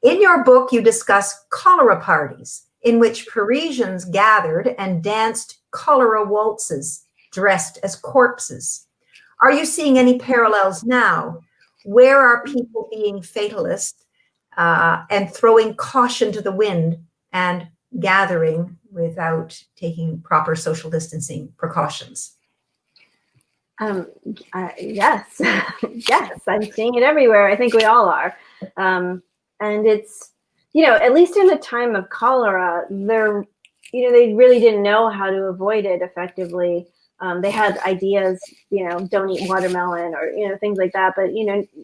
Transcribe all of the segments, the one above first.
In your book, you discuss cholera parties in which Parisians gathered and danced cholera waltzes dressed as corpses. Are you seeing any parallels now? Where are people being fatalist and throwing caution to the wind and gathering without taking proper social distancing precautions? Yes, yes, I'm seeing it everywhere. I think we all are. And it's, at least in the time of cholera, they really didn't know how to avoid it effectively. They had ideas, don't eat watermelon or, things like that. But,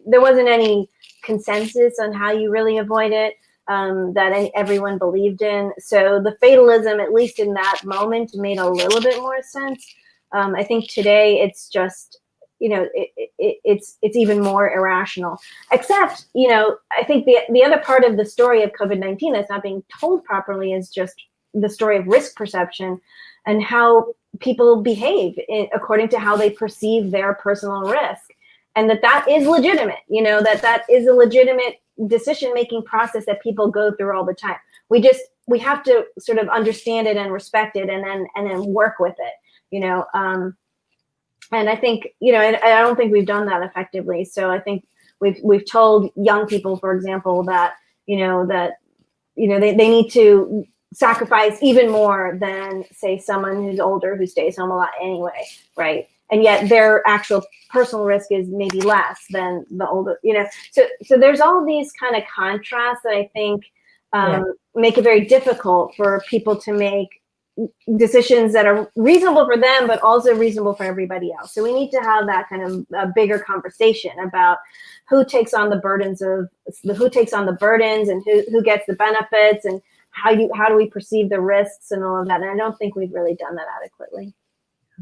there wasn't any consensus on how you really avoid it that everyone believed in. So the fatalism, at least in that moment, made a little bit more sense. I think today it's just, it's even more irrational. Except, I think the other part of the story of COVID-19 that's not being told properly is just the story of risk perception and how people behave according to how they perceive their personal risk, and that is legitimate. That is a legitimate decision-making process that people go through all the time. We have to sort of understand it and respect it, and then work with it. And I think, I don't think we've done that effectively. So I think we've told young people, for example, that, they need to sacrifice even more than, say, someone who's older who stays home a lot anyway, right? And yet their actual personal risk is maybe less than the older, So there's all of these kind of contrasts that I think make it very difficult for people to make decisions that are reasonable for them, but also reasonable for everybody else. So we need to have that kind of a bigger conversation about who takes on the burdens and who gets the benefits, and how do we perceive the risks and all of that. And I don't think we've really done that adequately.